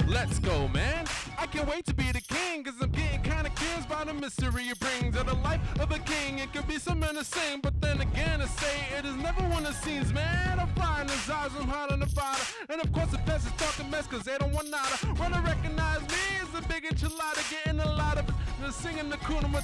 Let's go, man. I can't wait to be the king, cause I'm getting kinda curious by the mystery it brings of the life of a king. It could be so menacing, but then again, I say it is never one of the scenes, man. I'm flying his eyes, I'm hot on the bottom. And of course, the best is talking mess, cause they don't want nada. Wanna recognize me as a big enchilada, getting a lot of it, and singing the Kuna.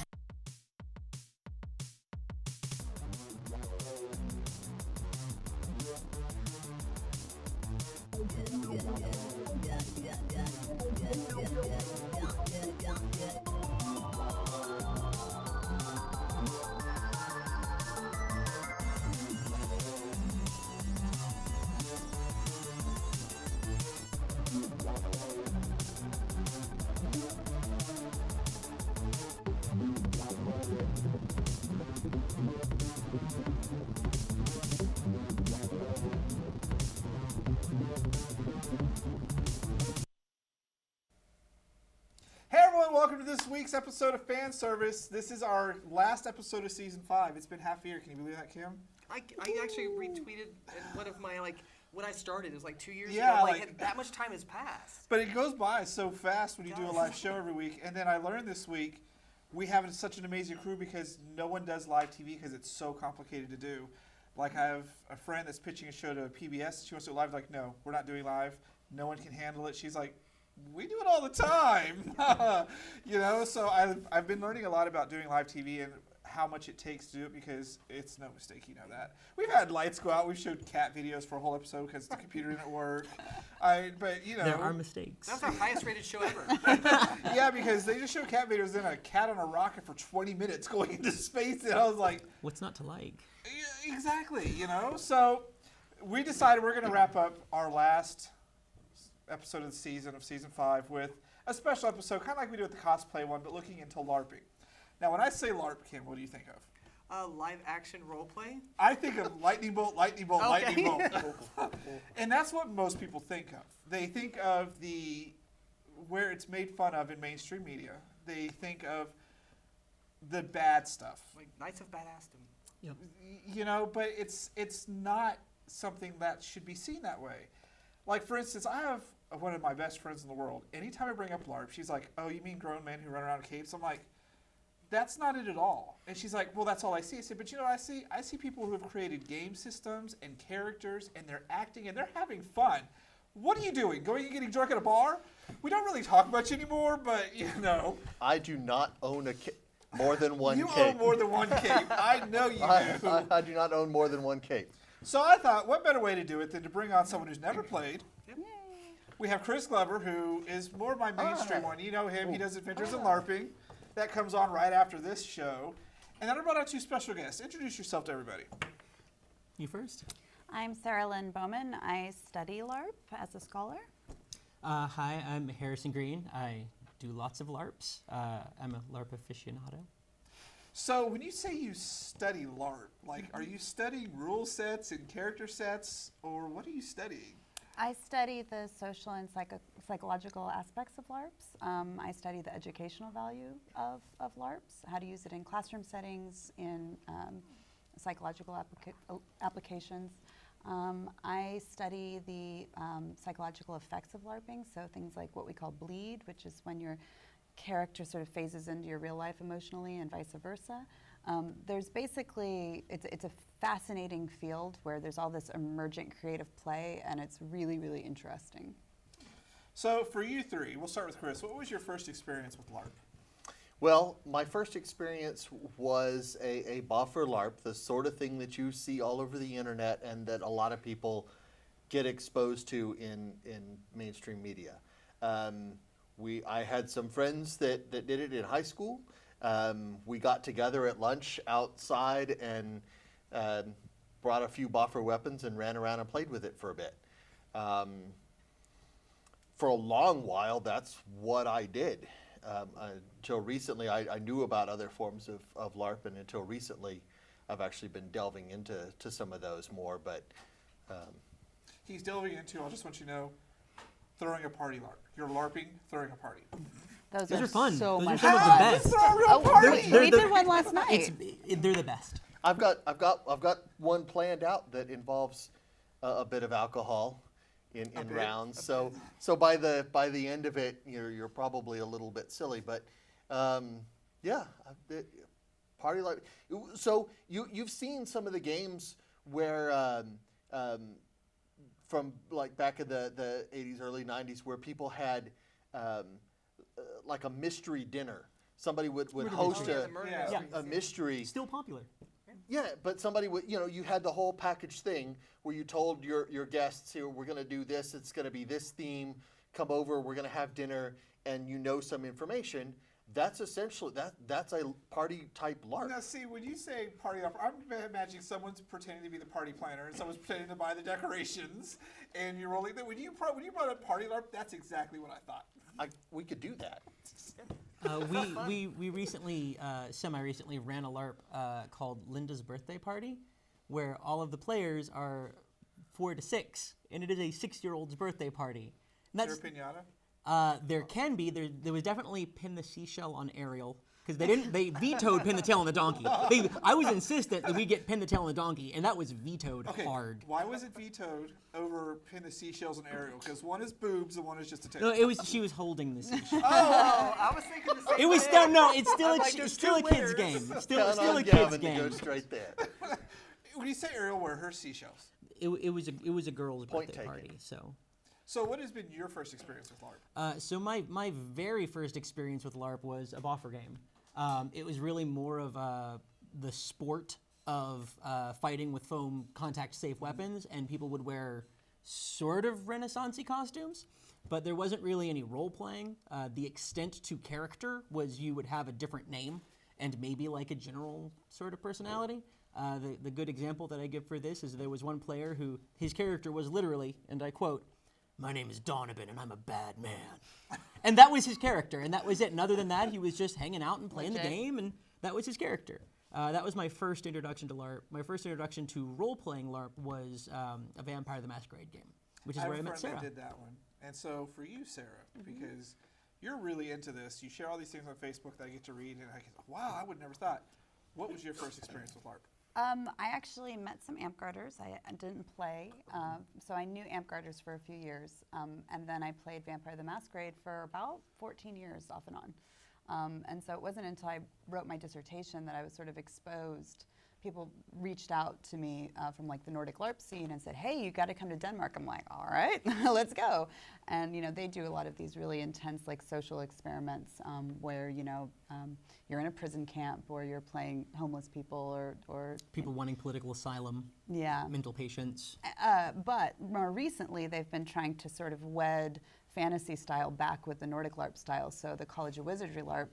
Welcome to this week's episode of Fanservice. This is our last episode of season 5. It's been half a year. Can you believe that, Kim? I actually retweeted one of my, when I started, it was like 2 years ago. ago. That much time has passed. But it goes by so fast when you do a live show every week. And then I learned this week we have such an amazing crew because no one does live TV because it's so complicated to do. Like, I have a friend that's pitching a show to PBS. She wants to do live. Like, no, we're not doing live. No one can handle it. She's like, we do it all the time. So I've been learning a lot about doing live TV and how much it takes to do it because it's no mistake, you know that. We've had lights go out. We've showed cat videos for a whole episode because the computer didn't work. There are mistakes. That's our highest rated show ever. Yeah, because they just show cat videos and a cat on a rocket for 20 minutes going into space, and I was like, what's not to like? Yeah, exactly, So we decided we're going to wrap up our last episode of the season 5 with a special episode, kind of like we do with the cosplay one, but looking into LARPing. Now, when I say LARP, Kim, what do you think of? Live action role play? I think of lightning bolt, lightning bolt, okay. lightning bolt. And that's what most people think of. They think of where it's made fun of in mainstream media. They think of the bad stuff. Like Knights of Badassdom. Yep. But it's not something that should be seen that way. Like, for instance, I have one of my best friends in the world. Anytime I bring up LARP, she's like, oh, you mean grown men who run around in capes? I'm like, that's not it at all. And she's like, well, that's all I see. I said, but you know what I see? I see people who have created game systems and characters, and they're acting, and they're having fun. What are you doing? Going and getting drunk at a bar? We don't really talk much anymore, but, I do not own more than one cape. You own more than one cape. I know you do. I do not own more than one cape. So I thought, what better way to do it than to bring on someone who's never played. Yep. We have Chris Glover, who is more of my mainstream one. You know him. He does Adventures in LARPing. That comes on right after this show. And then I brought out 2 special guests. Introduce yourself to everybody. You first. I'm Sarah Lynn Bowman. I study LARP as a scholar. Hi, I'm Harrison Greene. I do lots of LARPs. I'm a LARP aficionado. So when you say you study LARP, are you studying rule sets and character sets, or what are you studying? I study the social and psychological aspects of LARPs. I study the educational value of LARPs, how to use it in classroom settings, in psychological applications. I study the psychological effects of LARPing, so things like what we call bleed, which is when your character sort of phases into your real life emotionally and vice versa. There's basically, it's a fascinating field where there's all this emergent creative play, and it's really, really interesting. So for you 3, we'll start with Chris. What was your first experience with LARP? Well, my first experience was a buffer LARP, the sort of thing that you see all over the internet and that a lot of people get exposed to in mainstream media. I had some friends that did it in high school. We got together at lunch outside and brought a few buffer weapons and ran around and played with it for a bit. For a long while, that's what I did. Until recently, I knew about other forms of LARP, and until recently, I've actually been delving into some of those more. But he's delving into, I just want you to know, throwing a party LARP. You're LARPing, throwing a party. Those are fun. So Those much are some of the fun. best. Throw a real party. We did one last night. They're the best. I've got one planned out that involves a bit of alcohol in bit, rounds. So by the end of it, you're probably a little bit silly, but party life. So you've seen some of the games where from like back in the 80s, early 90s, where people had like a mystery dinner. Somebody would host the murder Yeah. mysteries, a mystery. Still popular. Yeah, but somebody would, you had the whole package thing where you told your guests, here, we're going to do this, it's going to be this theme, come over, we're going to have dinner, and some information. That's essentially, that's a party type LARP. Now, see, when you say party LARP, I'm imagining someone's pretending to be the party planner and someone's pretending to buy the decorations, and you're rolling. When you brought up party LARP, that's exactly what I thought. We could do that. We recently, semi-recently, ran a LARP called Linda's Birthday Party, where all of the players are 4 to 6, and it is a 6-year-old's birthday party. And Is there a pinata? there can be. There was definitely pin the seashell on Ariel, because they vetoed pin the tail on the donkey. I was insistent that we get pin the tail on the donkey, and that was vetoed hard. Why was it vetoed over pin the seashells and Ariel? Because one is boobs and one is just a tail. No, she was holding the seashell. Oh, I was thinking the same It was thing. still no. It's still I'm like, it's there's still a two kid's winners. game. It's Count still on a Gavin kid's to go game. straight there. When you say Ariel, where are her seashells? It was a girl's Point birthday taken. party. So what has been your first experience with LARP? So my very first experience with LARP was a boffer game. It was really more of the sport of fighting with foam contact-safe weapons, and people would wear sort of Renaissance-y costumes, but there wasn't really any role-playing. The extent to character was you would have a different name and maybe like a general sort of personality. The good example that I give for this is there was one player who his character was literally, and I quote, "My name is Donovan, and I'm a bad man." And that was his character, and that was it. And other than that, he was just hanging out and playing the Legit. game, and that was his character. That was my first introduction to LARP. My first introduction to role-playing LARP was a Vampire the Masquerade game, which is I where I have a met friend Sarah. that did that one. And so for you, Sarah, because you're really into this, you share all these things on Facebook that I get to read, and I get, wow, I would never thought. What was your first experience with LARP? I actually met some amp garters. I didn't play, so I knew amp garters for a few years, and then I played Vampire the Masquerade for about 14 years off and on. And so it wasn't until I wrote my dissertation that I was sort of exposed. People reached out to me from like the Nordic LARP scene and said, "Hey, you got to come to Denmark." I'm like, "All right, let's go." And they do a lot of these really intense like social experiments where you're in a prison camp or you're playing homeless people or People wanting political asylum, yeah. mental patients. But more recently, they've been trying to sort of wed fantasy style back with the Nordic LARP style. So the College of Wizardry LARP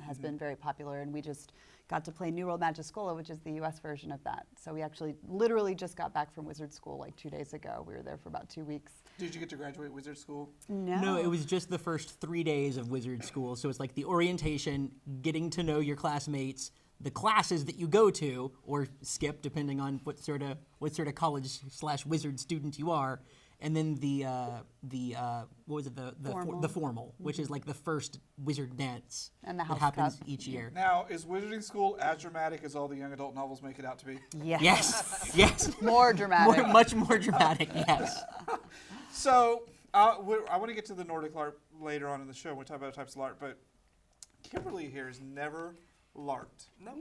has been very popular, and we just got to play New World Magischola, which is the US version of that. So we actually literally just got back from Wizard School like 2 days ago. We were there for about 2 weeks. Did you get to graduate wizard school? No, it was just the first 3 days of Wizard School. So it's like the orientation, getting to know your classmates, the classes that you go to or skip, depending on what sort of college/wizard student you are, and then the what was it, the formal, which is like the first wizard dance And the that house happens cup. each year. Now, is Wizarding School as dramatic as all the young adult novels make it out to be? Yes. Yes. More dramatic. Much more dramatic. Yes. So, I want to get to the Nordic LARP later on in the show. We'll talk about types of LARP, but Kimberly here has never LARPed. No.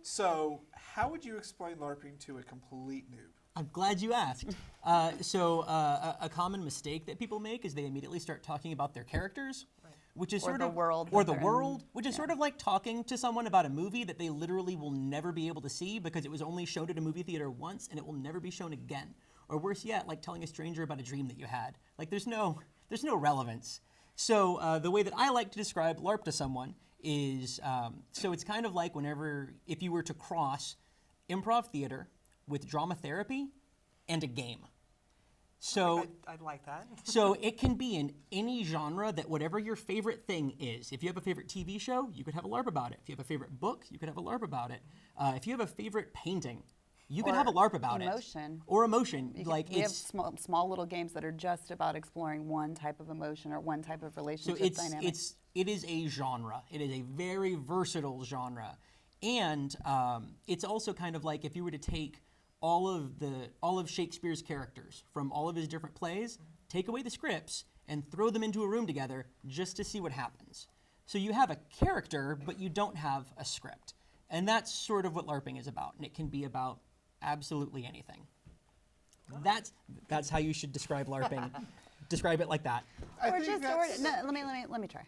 So, how would you explain LARPing to a complete noob? I'm glad you asked. A common mistake that people make is they immediately start talking about their characters, which is Or sort the of world or that the they're in. world, which is sort of like talking to someone about a movie that they literally will never be able to see because it was only shown at a movie theater once and it will never be shown again. Or worse yet, like telling a stranger about a dream that you had. Like there's no relevance. So the way that I like to describe LARP to someone is so it's kind of like if you were to cross improv theater with drama therapy and a game. So I'd like that. so it can be in any genre that whatever your favorite thing is. If you have a favorite TV show, you could have a LARP about it. If you have a favorite book, you could have a LARP about it. If you have a favorite painting, you could Or have a LARP about emotion. it. Or emotion. Like We have it's small little games that are just about exploring one type of emotion or one type of so relationship dynamic. it is a genre. It is a very versatile genre. And it's also kind of like if you were to take all of Shakespeare's characters from all of his different plays, take away the scripts and throw them into a room together just to see what happens. So you have a character, but you don't have a script. And that's sort of what LARPing is about, and it can be about absolutely anything. That's how you should describe LARPing. Describe it like that. I Or think just, that's- no, let me try.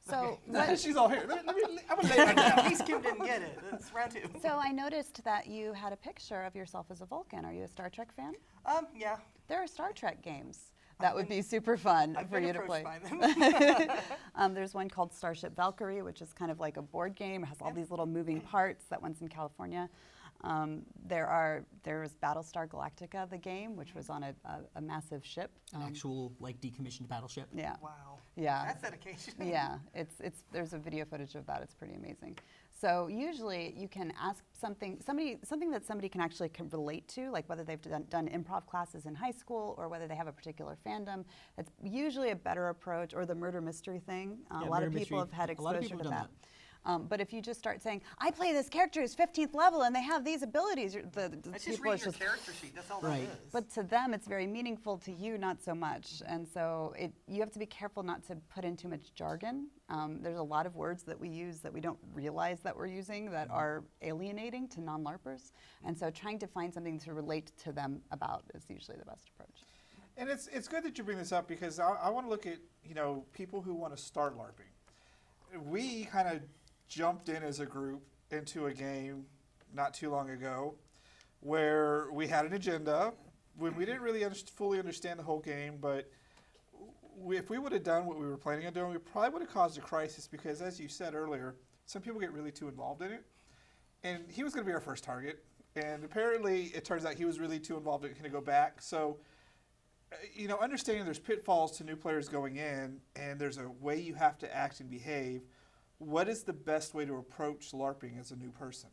So, what, She's all here. I'm gonna lay her down. At least Kim didn't get it. That's round 2. so I noticed that you had a picture of yourself as a Vulcan. Are you a Star Trek fan? Yeah. There are Star Trek games that would be super fun I've for been you to play. approached by them. There's one called Starship Valkyrie, which is kind of like a board game. It has all these little moving parts. That one's in California. There was Battlestar Galactica, the game, which was on a massive ship. An actual like decommissioned battleship. Yeah. Wow. Yeah. That's dedication. Yeah, there's a video footage of that. It's pretty amazing. So usually you can ask something that somebody can actually relate to, like whether they've done improv classes in high school or whether they have a particular fandom. That's usually a better approach, or the murder mystery thing. A lot of people have had A lot of exposure people to have done that. But if you just start saying, I play this character who's 15th level and they have these abilities, the That's just people reading are your character sheet. That's all Right. that is. but to them, it's very meaningful. To you, not so much. And so you have to be careful not to put in too much jargon. There's a lot of words that we use that we don't realize that we're using that are alienating to non-LARPers. And so trying to find something to relate to them about is usually the best approach. And it's good that you bring this up because I want to look at people who want to start LARPing. We kind of jumped in as a group into a game not too long ago where we had an agenda when we didn't really fully understand the whole game, but if we would have done what we were planning on doing, we probably would have caused a crisis because, as you said earlier, some people get really too involved in it. And he was going to be our first target, and apparently it turns out he was really too involved and going to go back. So, understanding there's pitfalls to new players going in, and there's a way you have to act and behave. What is the best way to approach LARPing as a new person?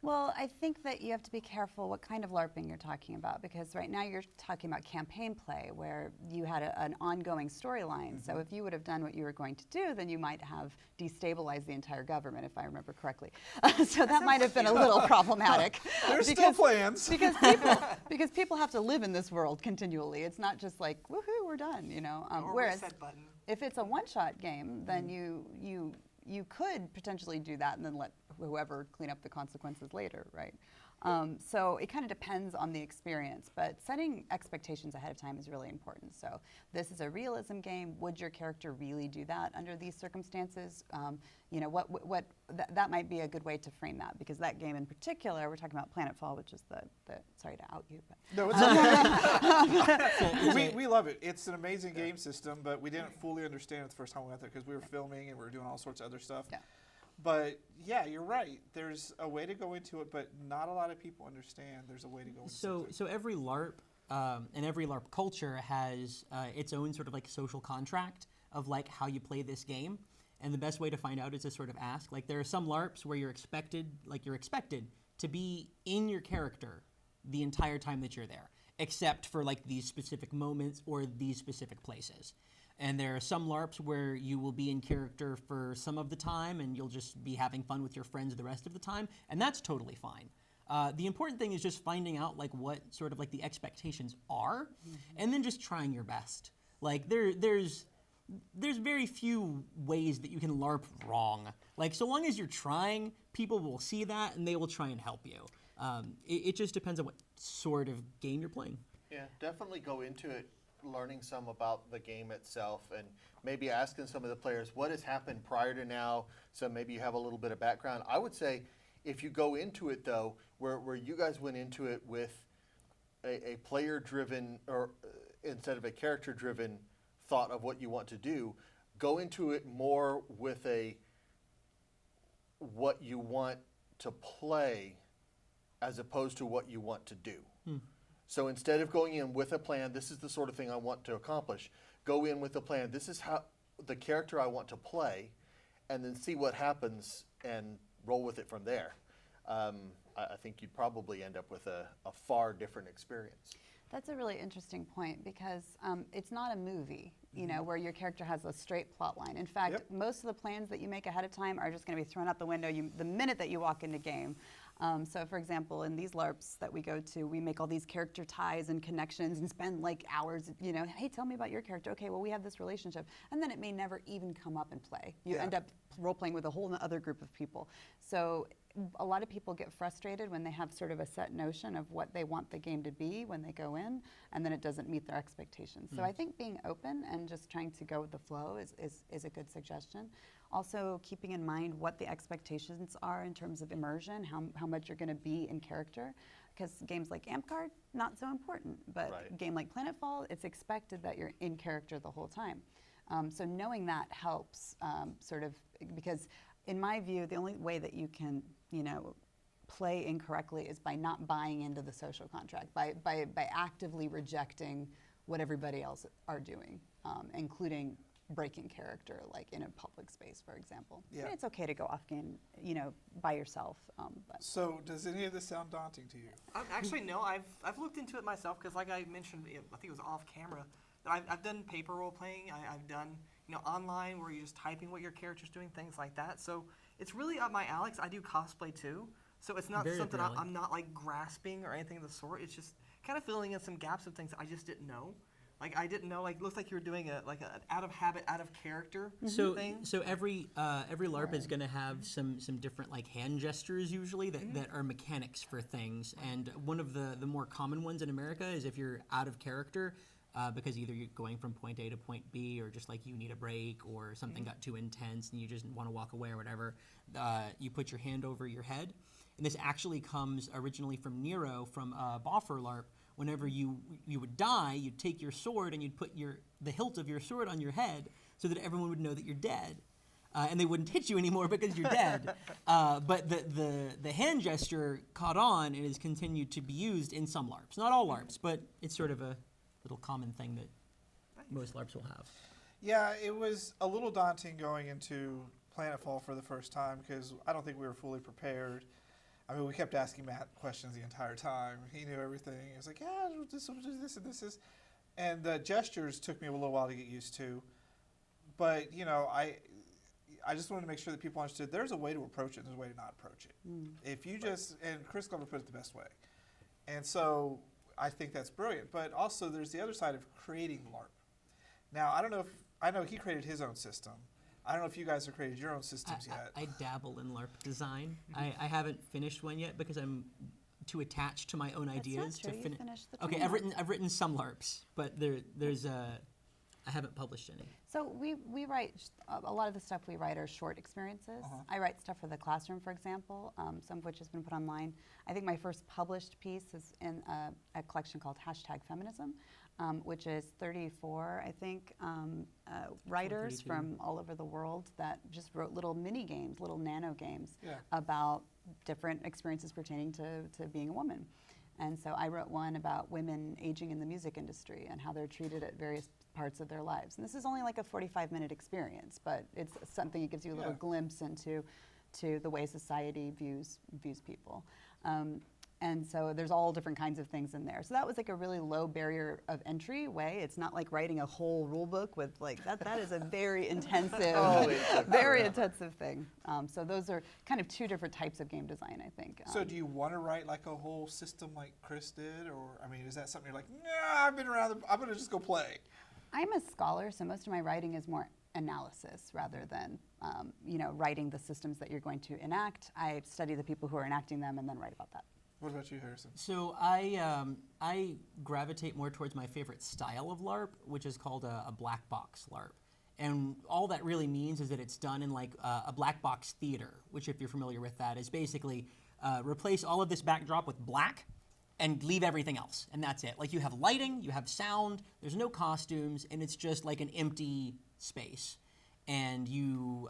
Well, I think that you have to be careful what kind of LARPing you're talking about, because right now you're talking about campaign play where you had an ongoing storyline. So if you would have done what you were going to do, then you might have destabilized the entire government, if I remember correctly. So that might have been a little problematic. There's still plans. Because people have to live in this world continually. It's not just like, woohoo, we're done, Or whereas reset button. if it's a one-shot game, then you could potentially do that and then let whoever clean up the consequences later, right? So it kind of depends on the experience, but setting expectations ahead of time is really important. So this is a realism game. Would your character really do that under these circumstances? That might be a good way to frame that, because that game in particular, we're talking about Planetfall, which is the sorry to out you, but No, it's we love it. It's an amazing game system, but we didn't fully understand it the first time we went there because we were filming and we were doing all sorts of other stuff. Yeah. But yeah, you're right. There's a way to go into it, but not a lot of people understand there's a way to go into something. So every LARP and every LARP culture has its own sort of like social contract of like how you play this game. And the best way to find out is to sort of ask. Like there are some LARPs where you're expected to be in your character the entire time that you're there, except for like these specific moments or these specific places. And there are some LARPs where you will be in character for some of the time and you'll just be having fun with your friends the rest of the time, and that's totally fine. The important thing is just finding out like what sort of like the expectations are, and then just trying your best. Like there's very few ways that you can LARP wrong. Like so long as you're trying, people will see that and they will try and help you. It just depends on what sort of game you're playing. Yeah, definitely go into it learning some about the game itself and maybe asking some of the players what has happened prior to now, so maybe you have a little bit of background. I would say if you go into it though, where you guys went into it with a player-driven or instead of a character-driven thought of what you want to do, go into it more with what you want to play as opposed to what you want to do. So instead of going in with a plan, this is the sort of thing I want to accomplish, go in with a plan, this is how the character I want to play, and then see what happens and roll with it from there. I think you'd probably end up with a far different experience. that's a really interesting point, because it's not a movie, where your character has a straight plot line. In fact, most of the plans that you make ahead of time are just going to be thrown out the window the minute that you walk into game. So for example, in these LARPs that we go to, we make all these character ties and connections and spend like hours, you know, hey, tell me about your character. Okay, well, we have this relationship. And then it may never even come up in play. You end up role-playing with a whole other group of people. So a lot of people get frustrated when they have sort of a set notion of what they want the game to be when they go in, and then it doesn't meet their expectations. So I think being open and just trying to go with the flow is a good suggestion. Also keeping in mind what the expectations are in terms of immersion, how much you're going to be in character, because games like Amcard, not so important, but a game like Planetfall, it's expected that you're in character the whole time. So knowing that helps sort of, because in my view, the only way that you can, you know, play incorrectly is by not buying into the social contract, by actively rejecting what everybody else are doing, including breaking character, like in a public space, for example. Yeah. It's okay to go off game, you know, by yourself. But So does any of this sound daunting to you? Actually, no. I've looked into it myself because, like I mentioned, I think it was off camera, that I've done paper role playing. I've done, you know, online where you're just typing what your character's doing, things like that. So it's really up my alley. I do cosplay too. So it's not Very something up your alley. I'm not like grasping or anything of the sort. It's just kind of filling in some gaps of things that I just didn't know. Like I didn't know. Like looks like you were doing an out of habit, out of character thing. So every LARP is going to have some different like hand gestures usually that are mechanics for things. And one of the more common ones in America is if you're out of character, because either you're going from point A to point B, or just like you need a break, or something got too intense and you just want to walk away or whatever. You put your hand over your head, and this actually comes originally from Nero from Boffer LARP. Whenever you would die, you'd take your sword and you'd put the hilt of your sword on your head so that everyone would know that you're dead. And they wouldn't hit you anymore because you're dead. But the hand gesture caught on and has continued to be used in some LARPs. Not all LARPs, but it's sort of a little common thing that most LARPs will have. Yeah, it was a little daunting going into Planetfall for the first time because I don't think we were fully prepared. I mean, we kept asking Matt questions the entire time. He knew everything. He was like, yeah, this will do this and this is. And the gestures took me a little while to get used to. But, you know, I just wanted to make sure that people understood there's a way to approach it and there's a way to not approach it. If you just, and Chris Glover put it the best way. And so I think that's brilliant. But also there's the other side of creating LARP. Now, I know he created his own system. I don't know if you guys have created your own systems yet. I dabble in LARP design. I haven't finished one yet because I'm too attached to my own ideas not true. to You finish. finished the Okay, timeline. I've written some LARPs, but I haven't published any. So we write, a lot of the stuff we write are short experiences. I write stuff for the classroom, for example, some of which has been put online. I think my first published piece is in a collection called #Feminism, which is 34, I think, writers 32. from all over the world that just wrote little mini games, little nano games Yeah. about different experiences pertaining to being a woman. And so I wrote one about women aging in the music industry and how they're treated at various parts of their lives. And this is only like a 45-minute experience, but it's something that gives you a little glimpse into the way society views people. And so there's all different kinds of things in there. So that was like a really low barrier of entry way. It's not like writing a whole rule book with like, that is a very intensive, very intensive thing. So those are kind of two different types of game design, I think. So do you want to write like a whole system like Chris did? Or, I mean, is that something you're like, nah, I've been around, I'm going to just go play? I'm a scholar, so most of my writing is more analysis rather than, you know, writing the systems that you're going to enact. I study the people who are enacting them and then write about that. What about you, Harrison? So I gravitate more towards my favorite style of LARP, which is called a black box LARP. And all that really means is that it's done in like a black box theater, which if you're familiar with that is basically replace all of this backdrop with black and leave everything else, and that's it. Like you have lighting, you have sound, there's no costumes, and it's just like an empty space. And you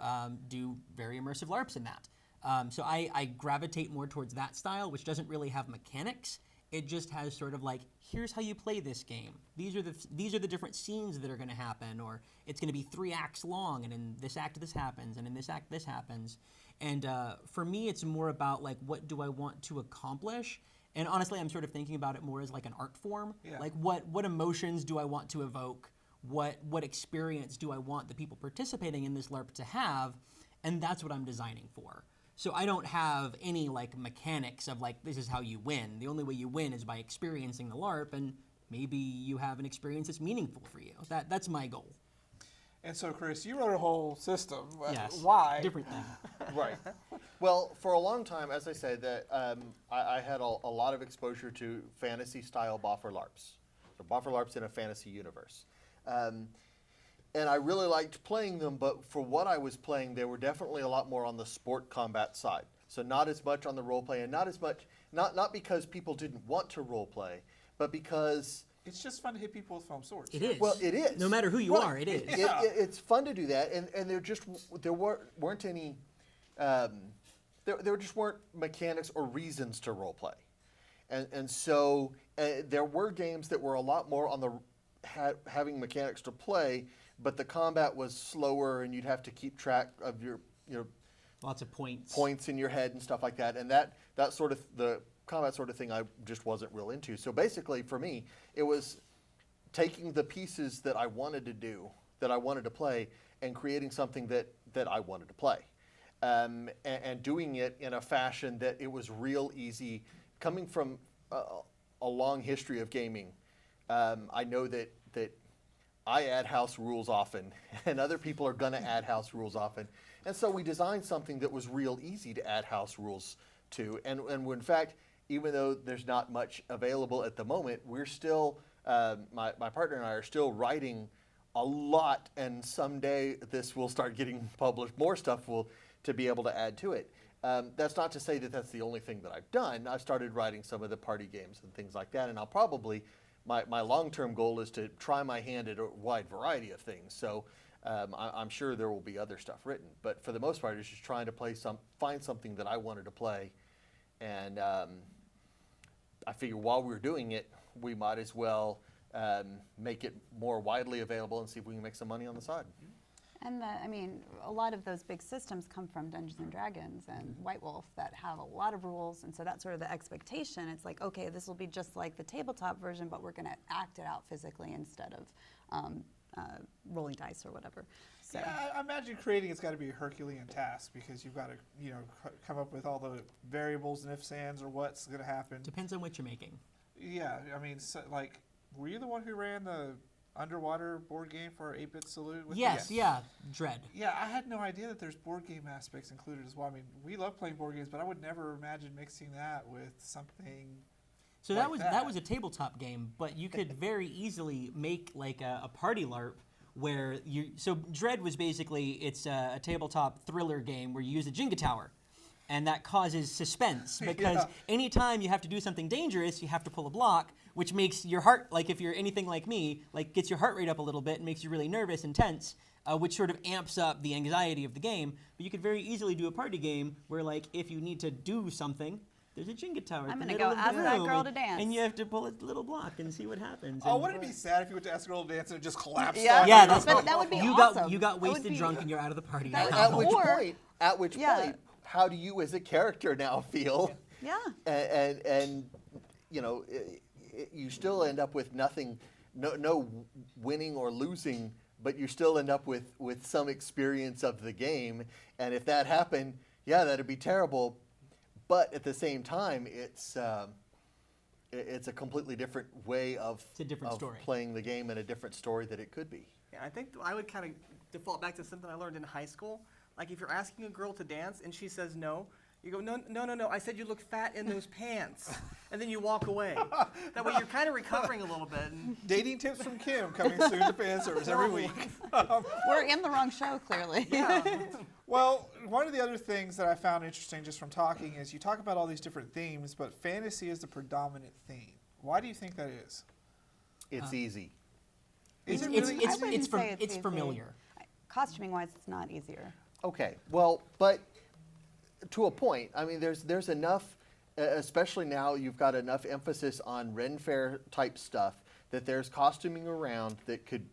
do very immersive LARPs in that. So I gravitate more towards that style, which doesn't really have mechanics. It just has sort of like, here's how you play this game. These are the different scenes that are going to happen, or it's going to be 3 acts long, and in this act this happens, and in this act this happens. And for me, it's more about like, what do I want to accomplish? And honestly, I'm sort of thinking about it more as like an art form. Yeah. Like what emotions do I want to evoke? What experience do I want the people participating in this LARP to have? And that's what I'm designing for. So I don't have any like mechanics of like this is how you win. The only way you win is by experiencing the LARP, and maybe you have an experience that's meaningful for you. That's my goal. And so, Chris, you wrote a whole system. Yes. Why? Different thing. Right. Well, for a long time, as I said, that I had a lot of exposure to fantasy-style boffer LARPs. So boffer LARPs in a fantasy universe. And I really liked playing them, but for what I was playing, they were definitely a lot more on the sport combat side. So not as much on the role play, and not as much, not because people didn't want to role play, but because It's just fun to hit people with foam swords. It is. well, it is. No matter who you Right. are, it is. It's fun to do that, and there weren't any, there just weren't mechanics or reasons to role play, and so there were games that were a lot more on the having mechanics to play, but the combat was slower, and you'd have to keep track of your Lots of points. points in your head and stuff like that, and that sort of the combat sort of thing I just wasn't real into. So basically for me, it was taking the pieces that I wanted to do, that I wanted to play, and creating something that I wanted to play. And doing it in a fashion that it was real easy. Coming from a long history of gaming, I know that I add house rules often, and other people are going to add house rules often. And so we designed something that was real easy to add house rules to. And in fact, even though there's not much available at the moment, we're still, my partner and I are still writing a lot, and someday this will start getting published. More stuff to be able to add to it. That's not to say that that's the only thing that I've done. I've started writing some of the party games and things like that, and I'll probably, my long-term goal is to try my hand at a wide variety of things. So I'm sure there will be other stuff written, but for the most part, it's just trying to find something that I wanted to play, and I figure while we're doing it, we might as well make it more widely available and see if we can make some money on the side. And a lot of those big systems come from Dungeons and Dragons and White Wolf that have a lot of rules, and so that's sort of the expectation. It's like, okay, this will be just like the tabletop version, but we're going to act it out physically instead of rolling dice or whatever. So. Yeah, I imagine creating it's got to be a Herculean task because you've got to, come up with all the variables and ifs, ands, or what's going to happen. Depends on what you're making. Yeah, were you the one who ran the underwater board game for our 8-bit salute? Yes, yeah, Dread. Yeah, I had no idea that there's board game aspects included as well. I mean, we love playing board games, but I would never imagine mixing that with something. So like that was a tabletop game, but you could very easily make like a party LARP where so Dread was basically, it's a tabletop thriller game where you use a Jenga tower. And that causes suspense because anytime you have to do something dangerous, you have to pull a block, which makes your heart, like if you're anything like me, like gets your heart rate up a little bit and makes you really nervous and tense, which sort of amps up the anxiety of the game. But you could very easily do a party game where like if you need to do something, there's a Jenga tower. I'm going gonna to go ask that girl to dance. And you have to pull a little block and see what happens. Oh, And wouldn't it be sad if you went to ask a girl to dance and it just collapsed? Yeah. on yeah, you? that's But that would be you awesome. You got That would wasted be- drunk and you're out of the party. That now. would be- At which Yeah. point, how do you as a character now feel? Yeah. And you still end up with nothing, no winning or losing, but you still end up with some experience of the game. And if that happened, yeah, that'd be terrible. But at the same time, it's a completely different way of It's a different story. playing the game and a different story that it could be. Yeah, I think I would kind of default back to something I learned in high school. Like if you're asking a girl to dance and she says no, you go, no, I said you look fat in those pants. And then you walk away. That way you're kind of recovering a little bit. And Dating tips from Kim coming soon to Fanservice every week. We're in the wrong show, clearly. yeah. Well, one of the other things that I found interesting just from talking is you talk about all these different themes, but fantasy is the predominant theme. Why do you think that is? It's easy. Is it I really wouldn't easy? say It's easy. familiar. Costuming-wise, it's not easier. Okay, well, but to a point. I mean, there's enough, especially now you've got enough emphasis on Ren Fair type stuff that there's costuming around that could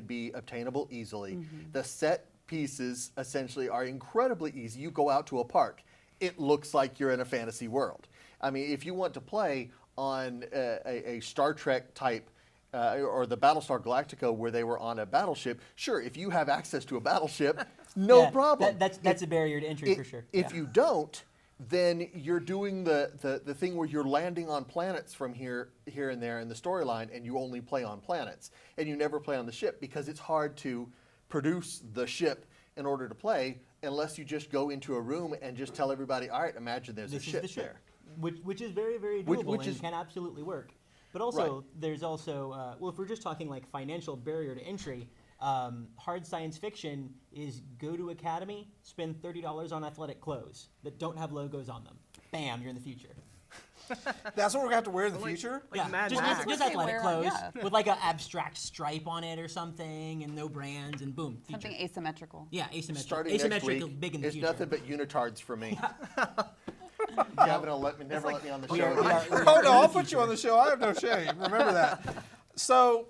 be obtainable easily. Mm-hmm. The set pieces essentially are incredibly easy. You go out to a park, it looks like you're in a fantasy world. I mean, if you want to play on a Star Trek type or the Battlestar Galactica where they were on a battleship. Sure, if you have access to a battleship, no Yeah, problem. That's a barrier to entry for sure. If you don't, then you're doing the thing where you're landing on planets from here and there in the storyline, and you only play on planets, and you never play on the ship because it's hard to produce the ship in order to play unless you just go into a room and just tell everybody, all right, imagine there's This a is ship the ship, there. which is very, very doable Which and is- can absolutely work. But also, Right. there's also, well, if we're just talking like financial barrier to entry, hard science fiction is go to Academy, spend $30 on athletic clothes that don't have logos on them. Bam, you're in the future. That's what we're going to have to wear in the future? Like Mad just, Max. just They athletic wear, clothes yeah. with like an abstract stripe on it or something and no brands and boom, feature. Something asymmetrical. Yeah, asymmetric. Starting next Asymmetric is week, big in the it's future. nothing but unitards for me. Gavin will never let me on the We are- show. we are- we are Oh, in no, the I'll put you future. on the show. I have no shame. Remember that. So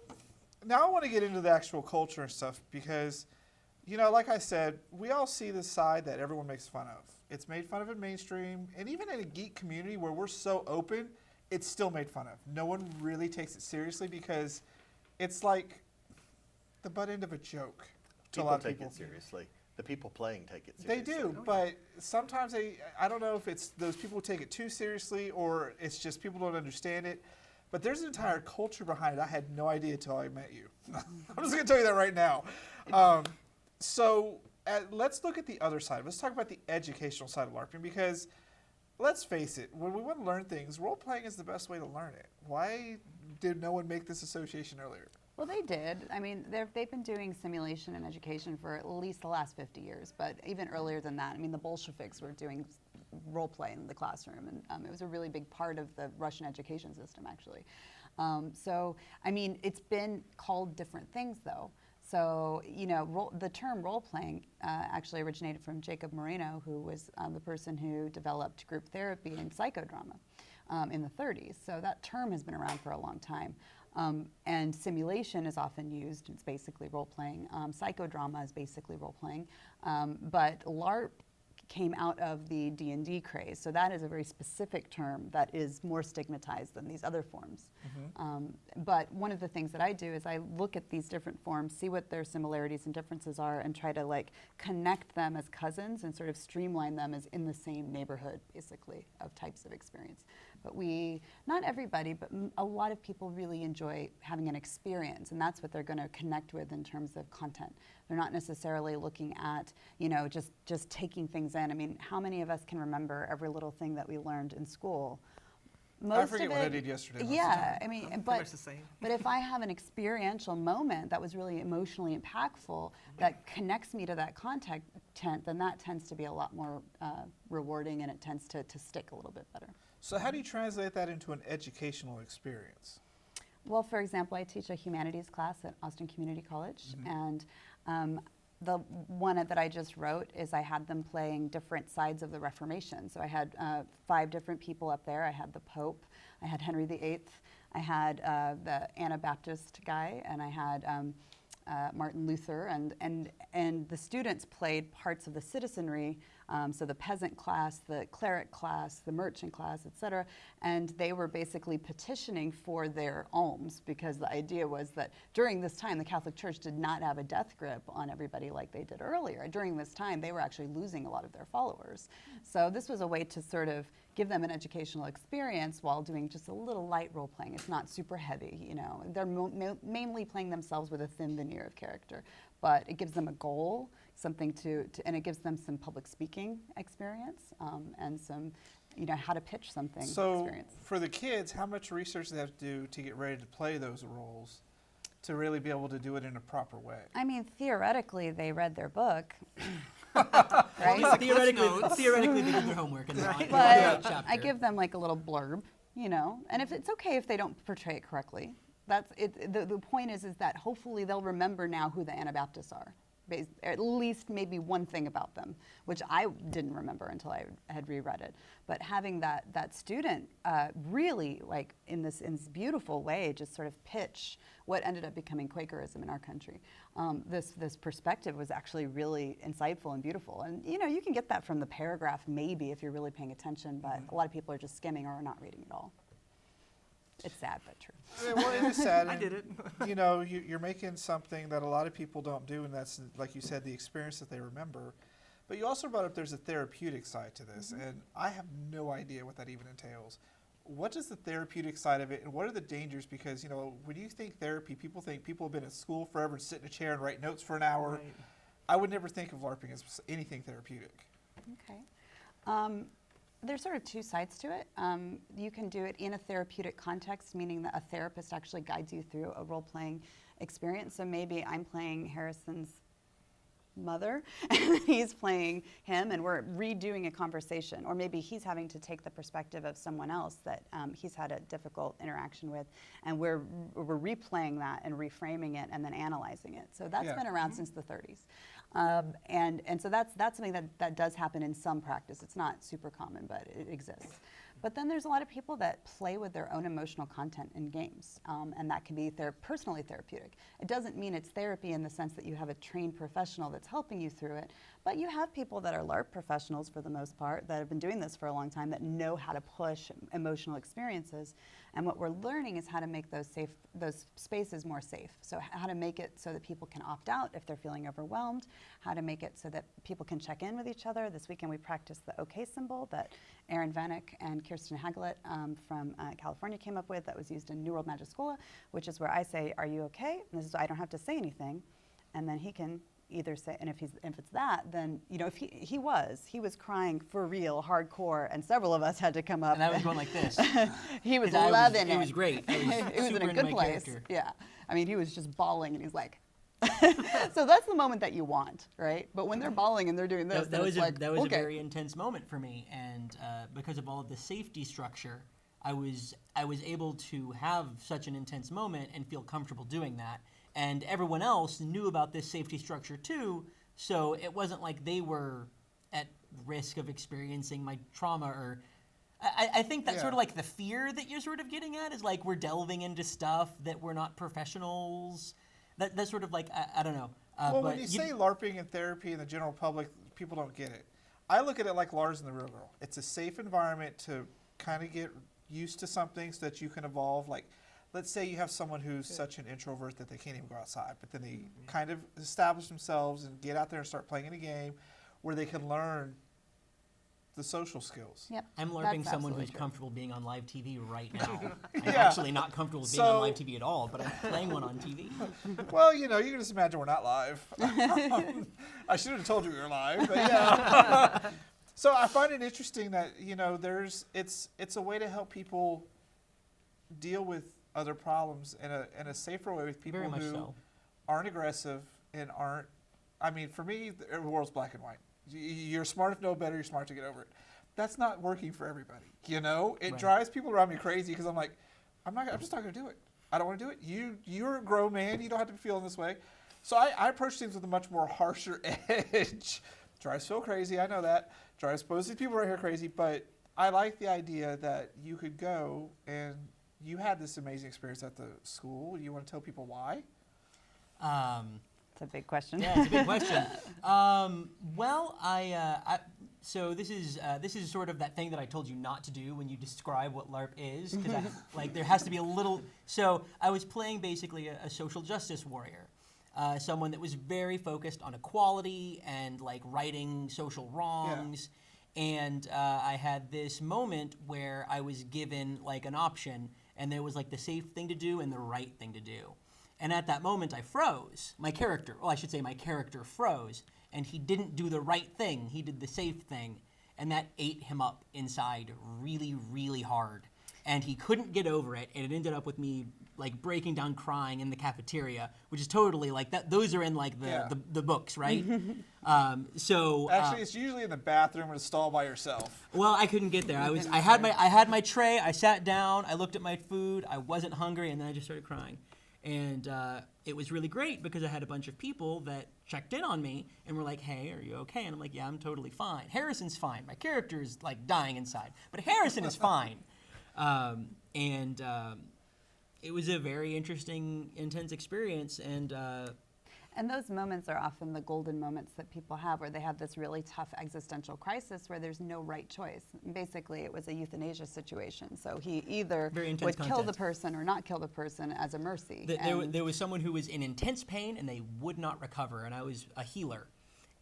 now I want to get into the actual culture and stuff because, you know, like I said, we all see this side that everyone makes fun of. It's made fun of in mainstream, and even in a geek community where we're so open, it's still made fun of. No one really takes it seriously because it's like the butt end of a joke to a People lot of take people. it seriously. The people playing take it They seriously. do, but sometimes I don't know if it's those people who take it too seriously or it's just people don't understand it. But there's an entire culture behind it. I had no idea until I met you. I'm just going to tell you that right now. Let's look at the other side. Let's talk about the educational side of LARPing because let's face it, when we want to learn things, role-playing is the best way to learn it. Why did no one make this association earlier? Well, they did. I mean, they've been doing simulation and education for at least the last 50 years, but even earlier than that. I mean, the Bolsheviks were doing role play in the classroom, and it was a really big part of the Russian education system, actually. So, I mean, it's been called different things, though. So, you know, the term role-playing actually originated from Jacob Moreno, who was the person who developed group therapy and psychodrama in the 30s. So that term has been around for a long time. And simulation is often used. It's basically role-playing. Psychodrama is basically role-playing. But LARP came out of the D&D craze. So that is a very specific term that is more stigmatized than these other forms. But one of the things that I do is I look at these different forms, see what their similarities and differences are, and try to like connect them as cousins and sort of streamline them as in the same neighborhood, basically, of types of experience. But not everybody, but a lot of people really enjoy having an experience, and that's what they're going to connect with in terms of content. They're not necessarily looking at, you know, just taking things in. I mean, how many of us can remember every little thing that we learned in school? Most forget of what I it, did yesterday most of the Yeah, time. I mean, Pretty but much the same. but if I have an experiential moment that was really emotionally impactful that connects me to that content, then that tends to be a lot more rewarding, and it tends to stick a little bit better. So how do you translate that into an educational experience? Well, for example, I teach a humanities class at Austin Community College, and the one that I just wrote is I had them playing different sides of the Reformation. So I had 5 different people up there. I had the Pope, I had Henry VIII, I had the Anabaptist guy, and I had Martin Luther, and the students played parts of the citizenry, so the peasant class, the cleric class, the merchant class, etc. And they were basically petitioning for their alms because the idea was that during this time the Catholic Church did not have a death grip on everybody like they did earlier. During this time they were actually losing a lot of their followers. So this was a way to sort of give them an educational experience while doing just a little light role playing. It's not super heavy, you know. They're mainly playing themselves with a thin veneer of character, but it gives them a goal, something and it gives them some public speaking experience and some, you know, how to pitch something experience. So for the kids, how much research do they have to do to get ready to play those roles to really be able to do it in a proper way? I mean, theoretically, they read their book, Well, right? Theoretically, they did their homework and they're on the But chapter. I give them like a little blurb, you know, and if it's okay if they don't portray it correctly. That's it. The point is that hopefully they'll remember now who the Anabaptists are. At least maybe one thing about them, which I didn't remember until I had reread it. But having that student really, like in this beautiful way, just sort of pitch what ended up becoming Quakerism in our country. This perspective was actually really insightful and beautiful. And you know, you can get that from the paragraph maybe if you're really paying attention, but a lot of people are just skimming or not reading at all. It's sad but true. Yeah, well, it is sad. I and, did it. You know, you're making something that a lot of people don't do, and that's, like you said, the experience that they remember. But you also brought up there's a therapeutic side to this, and I have no idea what that even entails. What is the therapeutic side of it, and what are the dangers? Because, you know, when you think therapy, people think people have been at school forever and sit in a chair and write notes for an hour. Right. I would never think of LARPing as anything therapeutic. Okay. There's sort of two sides to it. You can do it in a therapeutic context, meaning that a therapist actually guides you through a role-playing experience. So maybe I'm playing Harrison's mother, and he's playing him, and we're redoing a conversation. Or maybe he's having to take the perspective of someone else that he's had a difficult interaction with, and we're replaying that and reframing it and then analyzing it. So that's been around since the 30s. And so that's something that does happen in some practice. It's not super common, but it exists. But then there's a lot of people that play with their own emotional content in games, and that can be personally therapeutic. It doesn't mean it's therapy in the sense that you have a trained professional that's helping you through it, but you have people that are LARP professionals for the most part that have been doing this for a long time that know how to push emotional experiences. And what we're learning is how to make those spaces more safe. So how to make it so that people can opt out if they're feeling overwhelmed, how to make it so that people can check in with each other. This weekend we practiced the OK symbol that Aaron Vanek and Kirsten Haglett from California came up with that was used in New World Magischola, which is where I say, "Are you okay?" And this is, I don't have to say anything. And then he can either say, and if it's that, then, you know, if he was crying for real, hardcore, and several of us had to come up. And I was going like this. He was 'Cause loving it. It was great. I was It was in super a into good my place. character. Yeah. I mean, he was just bawling, and he's like, so that's the moment that you want, right? But when they're bawling and they're doing this, That was like, a okay. very intense moment for me, and because of all of the safety structure, I was able to have such an intense moment and feel comfortable doing that. And everyone else knew about this safety structure too, so it wasn't like they were at risk of experiencing my trauma. Or I think that's sort of like the fear that you're sort of getting at, is like we're delving into stuff that we're not professionals. That's sort of like, I don't know. Well, but when you say LARPing and therapy in the general public, people don't get it. I look at it like Lars and the Real Girl. It's a safe environment to kind of get used to something so that you can evolve. Like, let's say you have someone who's such an introvert that they can't even go outside, but then they kind of establish themselves and get out there and start playing in a game where they can learn the social skills. Yep. I'm LARPing that's someone absolutely who's true. comfortable being on live TV right now. I'm Yeah. actually not comfortable being on So- live TV at all, but I'm playing one on TV. Well, you know, you can just imagine we're not live. I should have told you we were live, but yeah. So I find it interesting that, you know, it's a way to help people deal with other problems in a safer way with people Very much who so. aren't aggressive and aren't. I mean, for me, the world's black and white. You're smart if no better. You're smart to get over it. That's not working for everybody. You know, it Right. drives people around me crazy because I'm like, I'm just not going to do it. I don't want to do it. You're a grown man. You don't have to be feeling this way. So I approach things with a much more harsher edge. Drives Phil crazy. I know that. Drives both these people right here crazy. But I like the idea that you could go and you had this amazing experience at the school. You want to tell people why? It's a big question. Yeah, it's a big question. Well, so this is sort of that thing that I told you not to do when you describe what LARP is, because like there has to be a little. So I was playing basically a social justice warrior, someone that was very focused on equality and like righting social wrongs. And I had this moment where I was given like an option, and there was like the safe thing to do and the right thing to do. And at that moment, I froze. My character froze, and he didn't do the right thing. He did the safe thing, and that ate him up inside really, really hard. And he couldn't get over it, and it ended up with me like breaking down crying in the cafeteria, which is totally like that. Those are in like the books, right? Actually, it's usually in the bathroom in a stall by yourself. Well, I couldn't get there. I had my tray. I sat down. I looked at my food. I wasn't hungry, and then I just started crying. And it was really great because I had a bunch of people that checked in on me and were like, "Hey, are you okay?" And I'm like, "Yeah, I'm totally fine. Harrison's fine. My character is like dying inside, but Harrison is fine." It was a very interesting, intense experience. And And those moments are often the golden moments that people have, where they have this really tough existential crisis where there's no right choice. Basically, it was a euthanasia situation. So he either Very would intense kill the content. person or not kill the person as a mercy. There was someone who was in intense pain and they would not recover, and I was a healer.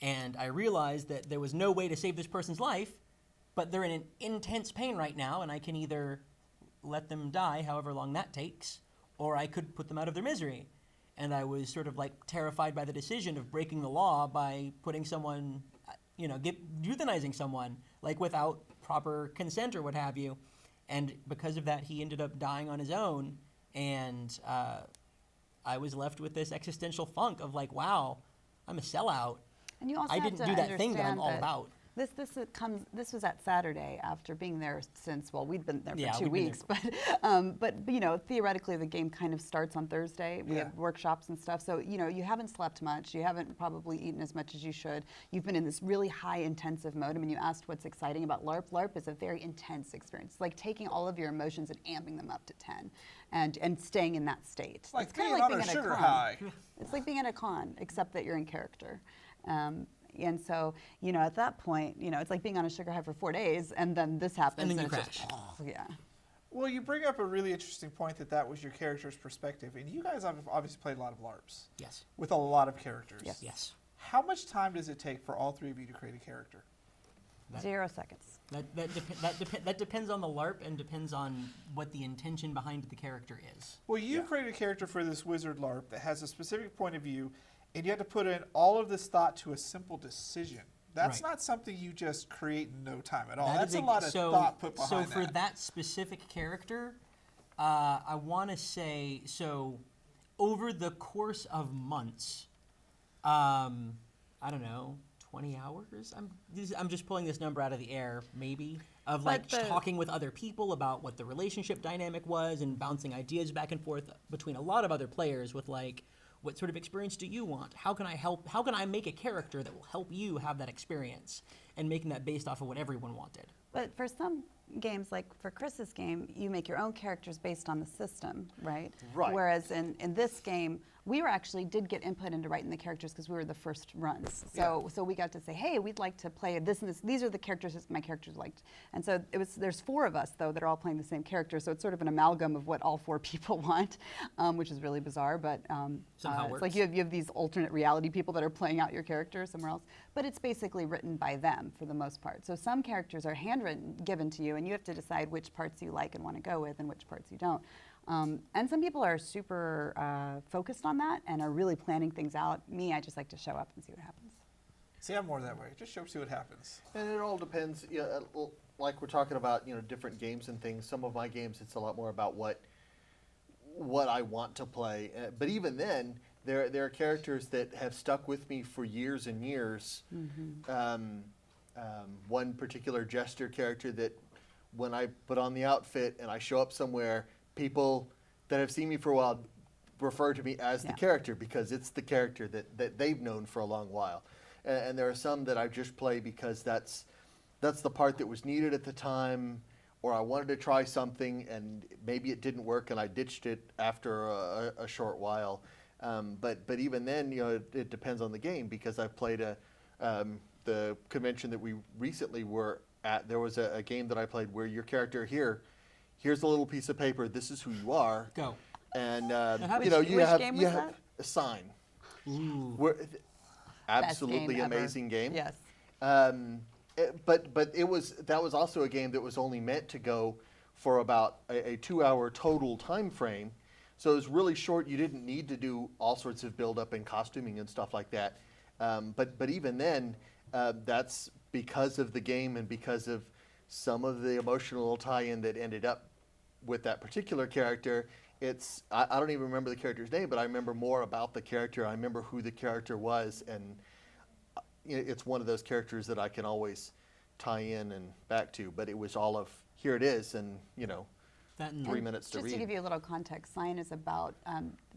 And I realized that there was no way to save this person's life, but they're in an intense pain right now, and I can either let them die, however long that takes, or I could put them out of their misery. And I was sort of like terrified by the decision of breaking the law by putting someone, euthanizing someone, like without proper consent or what have you. And because of that, he ended up dying on his own. And I was left with this existential funk of like, wow, I'm a sellout. And you also I have didn't to do that thing that I'm understand all about. This was at Saturday after being there since, well, we'd been there for Yeah, 2 we'd been weeks, but theoretically the game kind of starts on Thursday. We have workshops and stuff, so you haven't slept much, you haven't probably eaten as much as you should. You've been in this really high intensive mode. I mean, you asked what's exciting about LARP. LARP is a very intense experience. It's like taking all of your emotions and amping them up to 10 and staying in that state. Like it's kind being of like on being a at a sugar con. high. It's like being at a con, except that you're in character. And so, at that point, it's like being on a sugar high for 4 days, and then this happens. And then you it's just, crash. yeah. Well, you bring up a really interesting point that was your character's perspective, and you guys have obviously played a lot of LARPs Yes. with a lot of characters. Yes. Yes. How much time does it take for all three of you to create a character? 0 seconds. That depends on the LARP and depends on what the intention behind the character is. Well, you created a character for this wizard LARP that has a specific point of view, and you have to put in all of this thought to a simple decision. That's Right. not something you just create in no time at all. That That's is a lot of thought put behind So for that specific character, I want to say, so over the course of months, I don't know, 20 hours? I'm just pulling this number out of the air, maybe, of like talking with other people about what the relationship dynamic was and bouncing ideas back and forth between a lot of other players with like, what sort of experience do you want? How can I help? How can I make a character that will help you have that experience? And making that based off of what everyone wanted. But for some games, like for Chris's game, you make your own characters based on the system, right? Right. Whereas in this game, we did get input into writing the characters because we were the first runs. So we got to say, hey, we'd like to play this and this. These are the characters that my characters liked. And so there's 4 of us, though, that are all playing the same character. So it's sort of an amalgam of what all 4 people want, which is really bizarre. But Somehow it's works. like you have these alternate reality people that are playing out your character somewhere else. But it's basically written by them for the most part. So some characters are handwritten, given to you, and you have to decide which parts you like and want to go with and which parts you don't. And some people are super focused on that and are really planning things out. Me, I just like to show up and see what happens. See, I'm more that way. Just show up, see what happens. And it all depends. Like we're talking about, different games and things. Some of my games, it's a lot more about what I want to play. But even then, there are characters that have stuck with me for years and years. One particular jester character that, when I put on the outfit and I show up somewhere, people that have seen me for a while refer to me as the character because it's the character that they've known for a long while. And there are some that I just play because that's the part that was needed at the time, or I wanted to try something and maybe it didn't work and I ditched it after a short while. But even then, it depends on the game because I've played the convention that we recently were at. There was a game that I played where your character here's a little piece of paper. This is who you are. Go. And Which you have game was that? a sign. Ooh. Absolutely Best game ever. amazing game. Yes. But that was also a game that was only meant to go for about a 2-hour total time frame. So it was really short. You didn't need to do all sorts of build up and costuming and stuff like that. But even then, that's because of the game and because of some of the emotional tie-in that ended up with that particular character. I don't even remember the character's name, but I remember more about the character. I remember who the character was, and it's one of those characters that I can always tie in and back to. But it was all of, here it is, and That and 3 minutes to Just read. to give you a little context, sign is about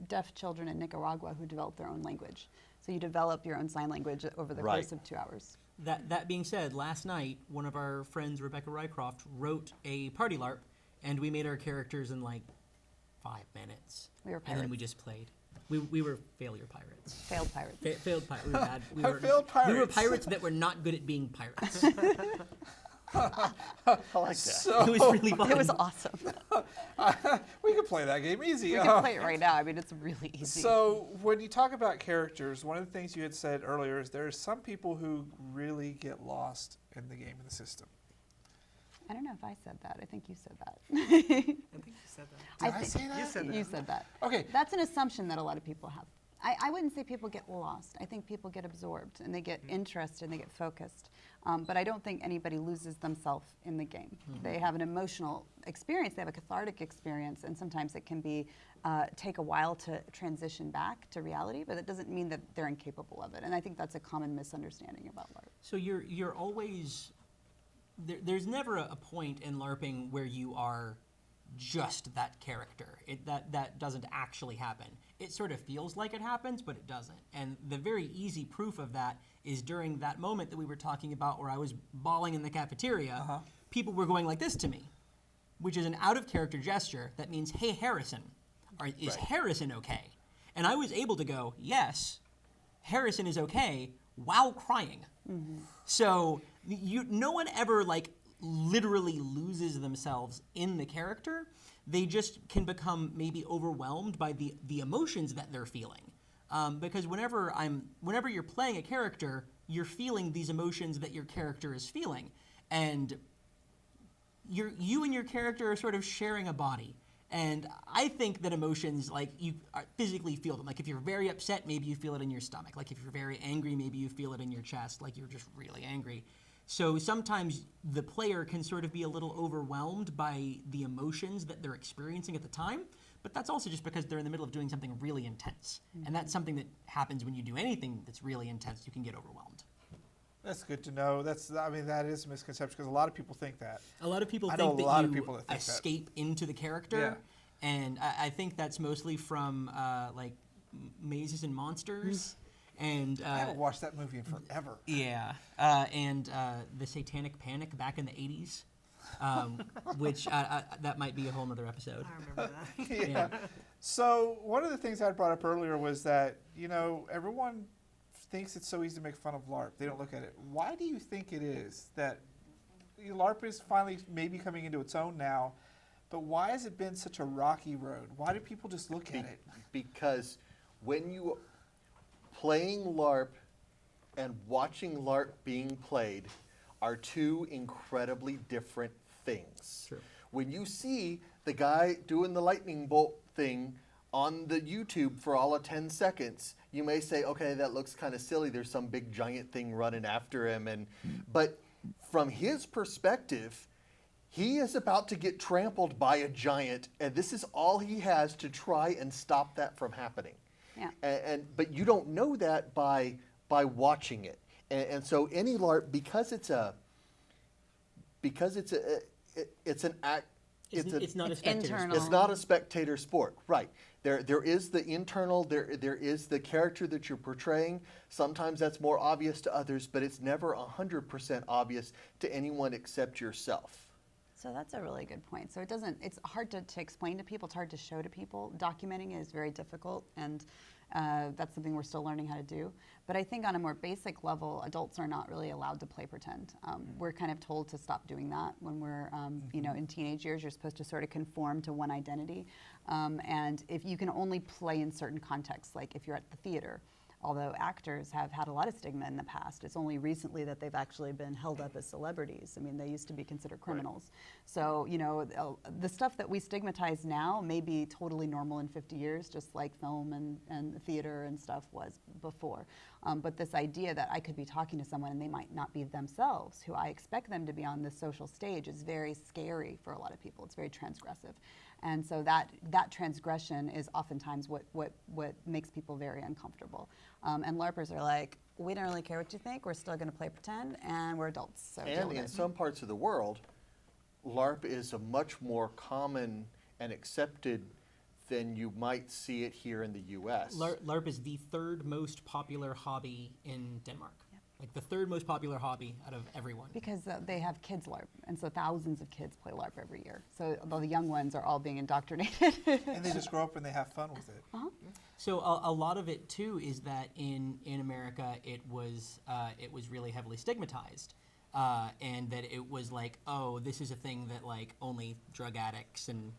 deaf children in Nicaragua who develop their own language. So you develop your own sign language over the Right. course of 2 hours. That being said, last night, one of our friends, Rebecca Rycroft, wrote a party LARP, and we made our characters in like 5 minutes. We were And then parrots. we just played. We were failure pirates. Failed pirates. Failed pirates. We were bad. We were, Failed We were pirates. pirates that were not good at being pirates. I like that. So It was really fun. It was awesome. we could play that game easy. We can play it right now. I mean, it's really easy. So when you talk about characters, one of the things you had said earlier is there are some people who really get lost in the game and the system. I don't know if I said that. I think you said that. I think you said that. Did I say that? You said that. You said that. Okay. That's an assumption that a lot of people have. I wouldn't say people get lost. I think people get absorbed and they get interested and they get focused. But I don't think anybody loses themselves in the game. They have an emotional experience. They have a cathartic experience, and sometimes it can be take a while to transition back to reality. But it doesn't mean that they're incapable of it. And I think that's a common misunderstanding about LARP. So you're always there's never a point in LARPing where you are just that character. That doesn't actually happen. It sort of feels like it happens, but it doesn't. And the very easy proof of that is during that moment that we were talking about where I was bawling in the cafeteria, people were going like this to me, which is an out-of-character gesture that means, hey, Harrison, is Harrison okay? And I was able to go, yes, Harrison is okay, while crying. So no one ever like literally loses themselves in the character. They just can become maybe overwhelmed by the emotions that they're feeling. Because whenever you're playing a character, you're feeling these emotions that your character is feeling. And you and your character are sort of sharing a body. And I think that emotions, like, you physically feel them. Like, if you're very upset, maybe you feel it in your stomach. Like, if you're very angry, maybe you feel it in your chest, like you're just really angry. So sometimes the player can sort of be a little overwhelmed by the emotions that they're experiencing at the time, but that's also just because they're in the middle of doing something really intense. And that's something that happens when you do anything that's really intense. You can get overwhelmed. That's good to know. That is a misconception because a lot of people think that. A lot of people I know think a lot that of you people that think that. escape into the character, and I think that's mostly from like Mazes and Monsters, and I haven't watched that movie in forever. yeah, and the Satanic Panic back in the '80s, which that might be a whole nother episode. I remember that. Yeah. So one of the things I brought up earlier was that, everyone thinks it's so easy to make fun of LARP. They don't look at it. Why do you think it is that LARP is finally maybe coming into its own now, but why has it been such a rocky road? Why do people just look at it? Because when you playing LARP and watching LARP being played are two incredibly different things. True. When you see the guy doing the lightning bolt thing on the YouTube for all of 10 seconds, you may say, okay, that looks kind of silly. There's some big giant thing running after him. But from his perspective, he is about to get trampled by a giant, and this is all he has to try and stop that from happening. Yeah. But you don't know that by watching it. And so any LARP, because it's an act. It's not a spectator sport. internal. It's not a spectator sport, right? There is the internal, there is the character that you're portraying. Sometimes that's more obvious to others, but it's never 100% obvious to anyone except yourself. So that's a really good point. So it's hard to explain to people, it's hard to show to people. Documenting it is very difficult, and that's something we're still learning how to do. But I think on a more basic level, adults are not really allowed to play pretend. We're kind of told to stop doing that when we're, in teenage years. You're supposed to sort of conform to one identity. And if you can only play in certain contexts, like if you're at the theater, although actors have had a lot of stigma in the past. It's only recently that they've actually been held up as celebrities. I mean, they used to be considered criminals. So, the stuff that we stigmatize now may be totally normal in 50 years, just like film and theater and stuff was before. But this idea that I could be talking to someone and they might not be themselves, who I expect them to be on this social stage, is very scary for a lot of people. It's very transgressive. And so that transgression is oftentimes what makes people very uncomfortable. And LARPers are like, we don't really care what you think. We're still going to play pretend, and we're adults. So deal And with in it. some parts of the world, LARP is a much more common and accepted than you might see it here in the U.S. LARP is the third most popular hobby in Denmark. Like the third most popular hobby out of everyone. Because they have kids LARP, and so thousands of kids play LARP every year. So the young ones are all being indoctrinated. And they just grow up and they have fun with it. So a lot of it too is that in America it was really heavily stigmatized, and that it was like, oh, this is a thing that like only drug addicts and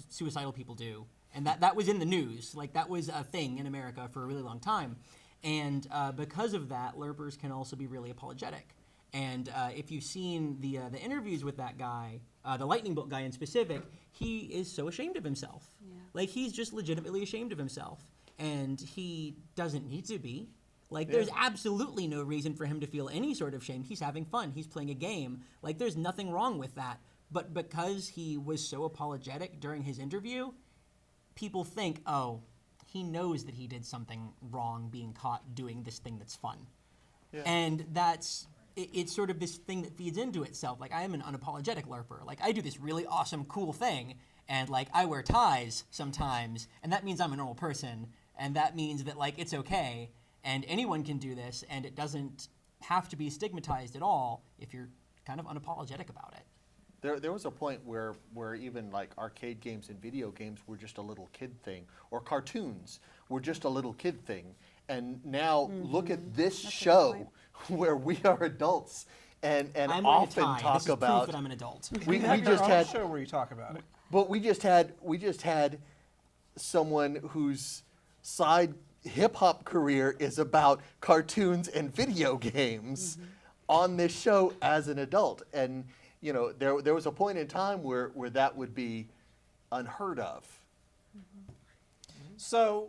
suicidal people do, and that was in the news. Like that was a thing in America for a really long time. And because of that, LARPers can also be really apologetic. And if you've seen the interviews with that guy, the lightning bolt guy in specific, he is so ashamed of himself. Yeah. Like he's just legitimately ashamed of himself, and he doesn't need to be. Like there's absolutely no reason for him to feel any sort of shame. He's having fun. He's playing a game. Like there's nothing wrong with that. But because he was so apologetic during his interview, people think, oh, he knows that he did something wrong being caught doing this thing that's fun. Yeah. And it's sort of this thing that feeds into itself. Like I am an unapologetic LARPer. Like I do this really awesome, cool thing, and like I wear ties sometimes, and that means I'm a normal person, and that means that like it's okay, and anyone can do this, and it doesn't have to be stigmatized at all if you're kind of unapologetic about it. There was a point where even like arcade games and video games were just a little kid thing, or cartoons were just a little kid thing. And now look at this show where we are adults and I'm often wearing a tie. talk This is about. proof that I'm an adult. We You have just your own had, show where you talk about it. but we just had someone whose side hip hop career is about cartoons and video games on this show as an adult. And you know, there was a point in time where that would be unheard of. So,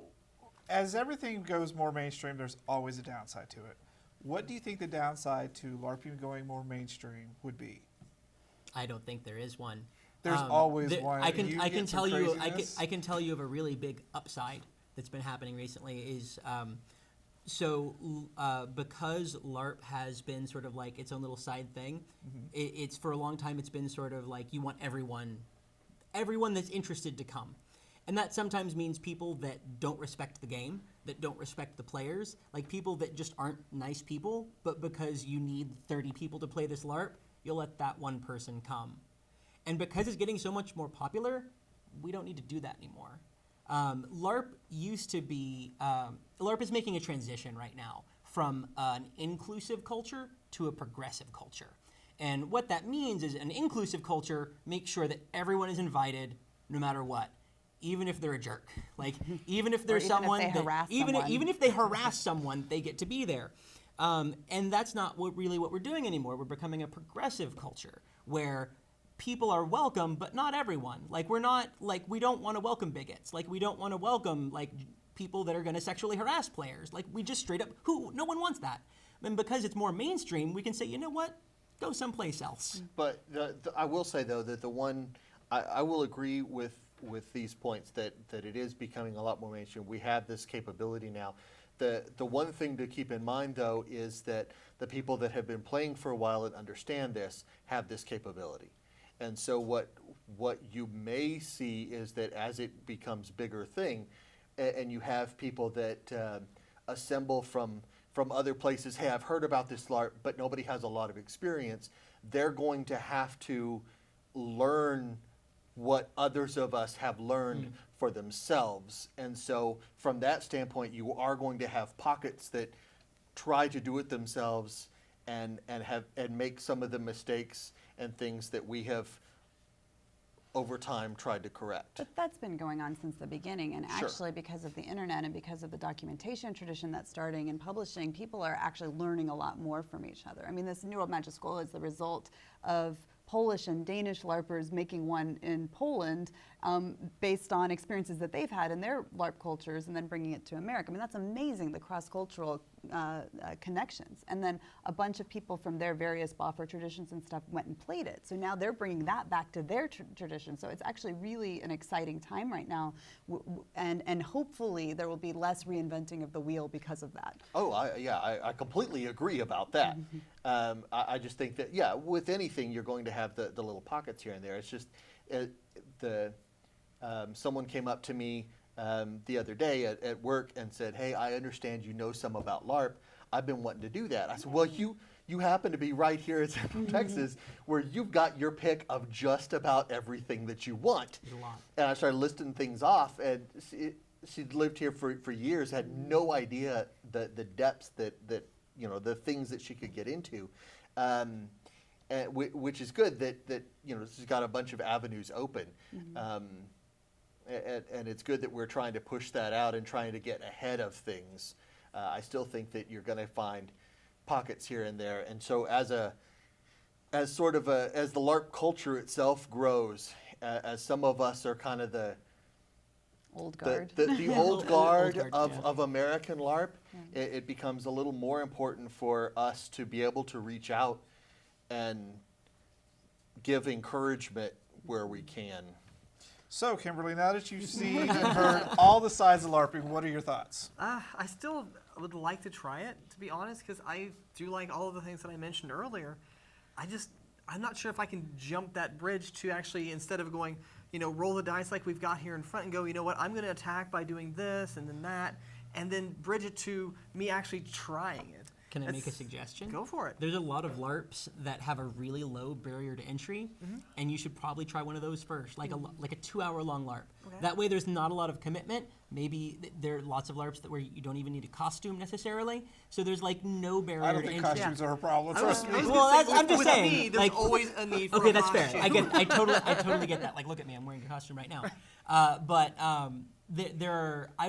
as everything goes more mainstream, there's always a downside to it. What do you think the downside to LARPing going more mainstream would be? I don't think there is one. There's always one. I can You I can get some tell you craziness? I can tell you of a really big upside that's been happening recently is because LARP has been sort of like its own little side thing. It's for a long time it's been sort of like you want everyone that's interested to come. And that sometimes means people that don't respect the game, that don't respect the players, like people that just aren't nice people, but because you need 30 people to play this LARP, you'll let that one person come. And because it's getting so much more popular, we don't need to do that anymore. LARP used to be, LARP is making a transition right now from an inclusive culture to a progressive culture. And what that means is an inclusive culture makes sure that everyone is invited no matter what. Even if they're a jerk, like even if there's even if someone they that, harass even someone. if they harass someone, they get to be there, and that's not really what we're doing anymore. We're becoming a progressive culture where people are welcome, but not everyone. Like we're not like we don't want to welcome bigots. Like we don't want to welcome like people that are going to sexually harass players. Like we just straight up no one wants that. And because it's more mainstream, we can say, you know what, go someplace else. But I will say though that the one I will agree with these points that it is becoming a lot more mainstream. We have this capability now. The one thing to keep in mind though is that the people that have been playing for a while and understand this have this capability. And so what you may see is that as it becomes bigger thing, and you have people that assemble from other places, hey, I've heard about this LARP, but nobody has a lot of experience, they're going to have to learn what others of us have learned for themselves. And so from that standpoint, you are going to have pockets that try to do it themselves and make some of the mistakes and things that we have over time tried to correct. But that's been going on since the beginning, and Sure. actually because of the internet and because of the documentation tradition that's starting in publishing, people are actually learning a lot more from each other. I mean, this New World Magic School is the result of Polish and Danish LARPers making one in Poland based on experiences that they've had in their LARP cultures and then bringing it to America. I mean, that's amazing, the cross-cultural connections. And then a bunch of people from their various boffer traditions and stuff went and played it. So now they're bringing that back to their tradition. So it's actually really an exciting time right now. And hopefully there will be less reinventing of the wheel because of that. Oh, I completely agree about that. I just think that, yeah, with anything, you're going to have the little pockets here and there. It's just someone came up to me the other day at work and said, hey, I understand you know some about LARP. I've been wanting to do that. I said, well, you happen to be right here in Central Texas, where you've got your pick of just about everything that you want. There's a lot. And I started listing things off, and she'd lived here for years, had no idea the depths that the things that she could get into. Which is good that she's got a bunch of avenues open. And it's good that we're trying to push that out and trying to get ahead of things. I still think that you're going to find pockets here and there. And so as the LARP culture itself grows, as some of us are kind of the Old guard. the old guard guard, of American LARP, it becomes a little more important for us to be able to reach out and give encouragement where we can. So, Kimberly, now that you've seen and heard all the sides of LARPing, what are your thoughts? I still would like to try it, to be honest, because I do like all of the things that I mentioned earlier. I'm not sure if I can jump that bridge to actually, instead of going, roll the dice like we've got here in front and go, you know what, I'm going to attack by doing this and then that, and then bridge it to me actually trying it. Can I make a suggestion? Go for it. There's a lot of LARPs that have a really low barrier to entry, and you should probably try one of those first, like a 2-hour-long LARP. Okay. That way, there's not a lot of commitment. Maybe there are lots of LARPs where you don't even need a costume necessarily, so there's like no barrier I don't to think entry. costumes are a problem. Trust me. I'm just with saying. Me, there's always a need for Okay, a that's fair. costume. I totally get that. Like, look at me, I'm wearing a costume right now. I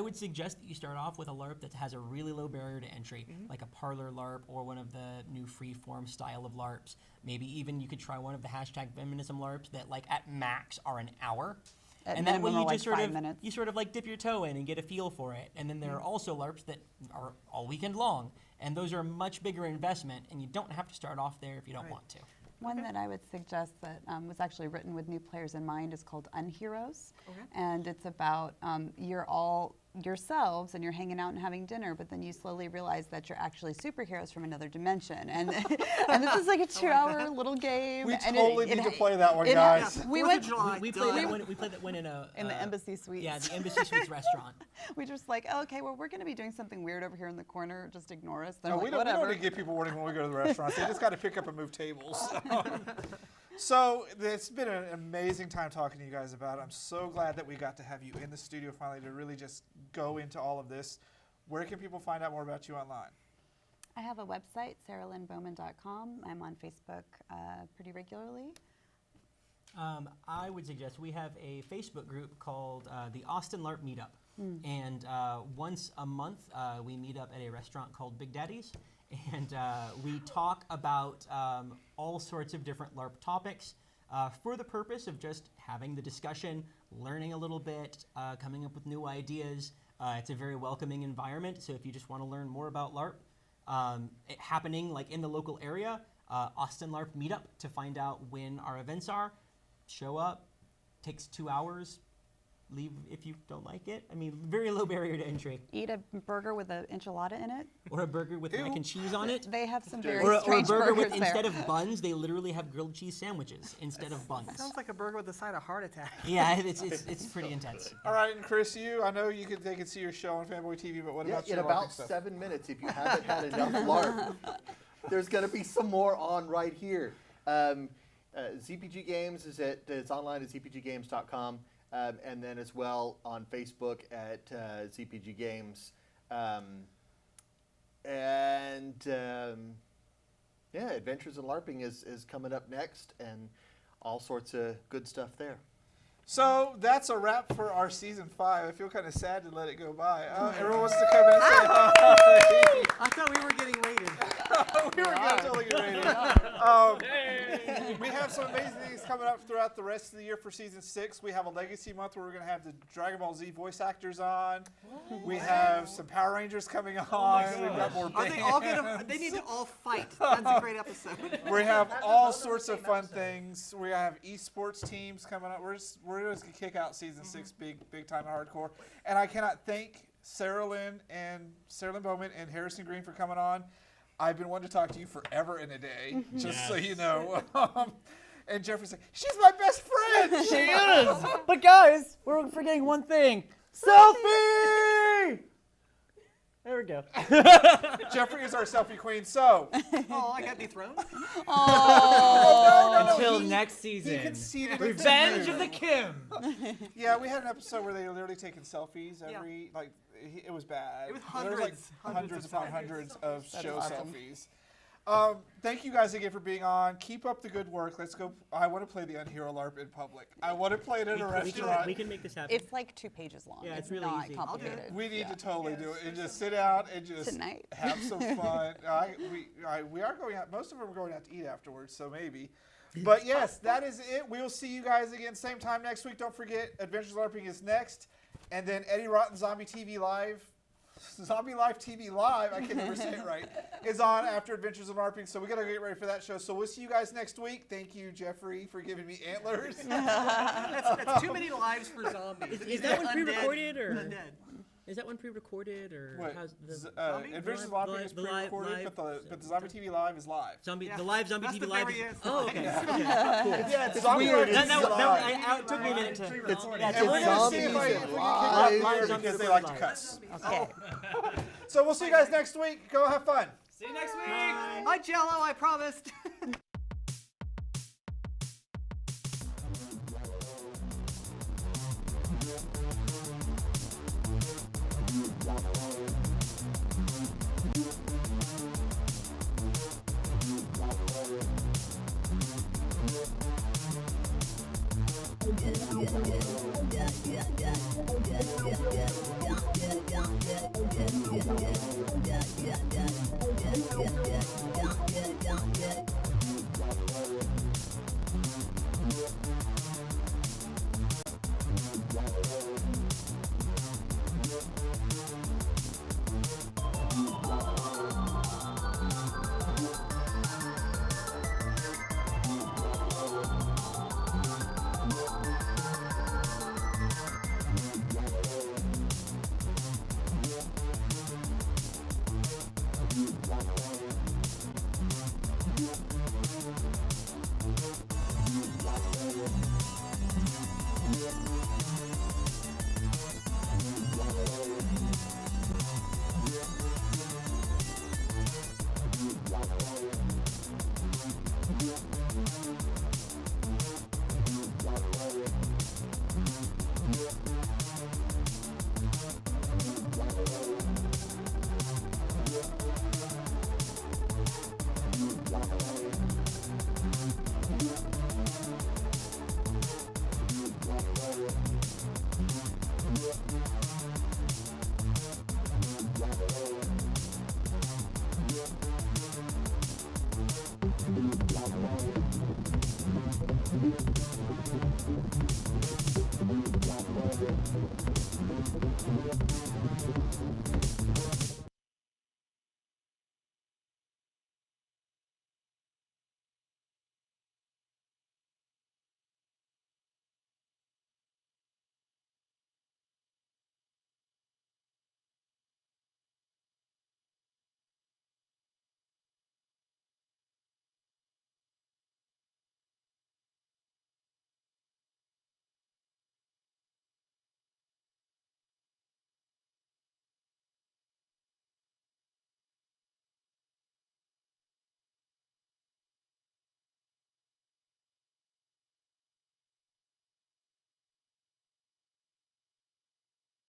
would suggest that you start off with a LARP that has a really low barrier to entry, like a parlor LARP or one of the new free-form style of LARPs. Maybe even you could try one of the #feminism LARPs that, like, at max are an hour. At And that way minimum, you just like 5 sort of minutes. you sort of like dip your toe in and get a feel for it. And then there are also LARPs that are all weekend long, and those are a much bigger investment, and you don't have to start off there if you don't want to. One that I would suggest that was actually written with new players in mind is called Unheroes. Okay. And it's about you're all yourselves and you're hanging out and having dinner, but then you slowly realize that you're actually superheroes from another dimension. And this is like a 2-hour little game. We and totally need to play that one, guys. We 4th went of July, We done. played that one in a in the Embassy Suites. Yeah, the Embassy Suites restaurant. We just like, oh, okay, well, we're going to be doing something weird over here in the corner. Just ignore us. They're No, like, we don't whatever. want to give people warning when we go to the restaurants. They just got to pick up and move tables. So it's been an amazing time talking to you guys about it. I'm so glad that we got to have you in the studio finally to really just go into all of this. Where can people find out more about you online? I have a website, sarahlynbowman.com. I'm on Facebook pretty regularly. I would suggest we have a Facebook group called the Austin LARP Meetup. And once a month, we meet up at a restaurant called Big Daddy's. And we talk about all sorts of different LARP topics for the purpose of just having the discussion, learning a little bit, coming up with new ideas. It's a very welcoming environment, so if you just want to learn more about LARP, happening like in the local area, Austin LARP Meetup to find out when our events are. Show up, takes 2 hours, leave if you don't like it. I mean, very low barrier to entry. Eat a burger with an enchilada in it. Or a burger with mac and cheese on it. They have some very Or a strange burger with, burgers there. instead of buns, they literally have grilled cheese sandwiches instead of buns. Sounds like a burger with a side of heart attack. Yeah, it's pretty intense. All right, and Chris, I know they can see your show on Fanboy TV, but what about In your about LARPing stuff? 7 minutes, if you haven't had enough LARP, there's going to be some more on right here. ZPG Games it's online at zpggames.com, and then as well on Facebook at ZPG Games. Adventures in LARPing is coming up next, and all sorts of good stuff there. So that's a wrap for our season 5. I feel kind of sad to let it go by. Everyone wants to come in and say hi. I thought we were getting rated. We were totally getting ready. We have some amazing things coming up throughout the rest of the year for season 6. We have a legacy month where we're going to have the Dragon Ball Z voice actors on. We have some Power Rangers coming on. We've got more Are bands. they all gonna? They need to all fight. That's a great episode. We have all sorts of fun things. We have esports teams coming up. We're just gonna kick out season 6 big time hardcore. And I cannot thank Sarah Lynn Bowman and Harrison Greene for coming on. I've been wanting to talk to you forever and a day, just so you know. And Jeffrey's like, she's my best friend. She is. But guys, we're forgetting one thing. Selfie! There we go. Jeffrey is our selfie queen. So Oh, I got dethroned. Oh. Until he- next he season. conceded it. Revenge of the Kim. Yeah, we had an episode where they were literally taking selfies Yeah. every like it was bad. It was There like hundreds of upon selfies. hundreds of show awesome. selfies. Thank you guys again for being on. Keep up the good work. Let's go. I want to play the Unhero LARP in public. I want to play it in a restaurant. We can make this happen. It's like 2 pages long. Yeah, it's it's really not easy. I'll do it. complicated. We need Yeah. to totally do it and just sit out and just Tonight. have some fun. We are going out. Most of them are going out to eat afterwards, so maybe. But yes, that is it. We will see you guys again same time next week. Don't forget, Adventures LARPing is next, and then Eddie Rotten Zombie TV Live. Zombie Life TV Live, I can never say it right, is on after Adventures of LARPing, so we got to get ready for that show. So we'll see you guys next week. Thank you, Jeffrey, for giving me antlers. That's too many lives for zombies. Is that one pre-recorded or? Undead. Is that one pre-recorded or What? how's the Zombie? Adventures of Live- LARPing is the live- pre-recorded, live- but the Zombie TV Live is live. zombie? Yeah. The live zombie That's TV the live. very is- end. Oh, okay. Yeah, it's Zombie weird. Live That- TV Live. It took me a minute to. And It's we're going to see if we can live. kick Live out Zombie because they Recorded like to Live. cuss. Okay. So we'll see you guys next week. Go have fun. See you next week. Hi, Jello. I promised.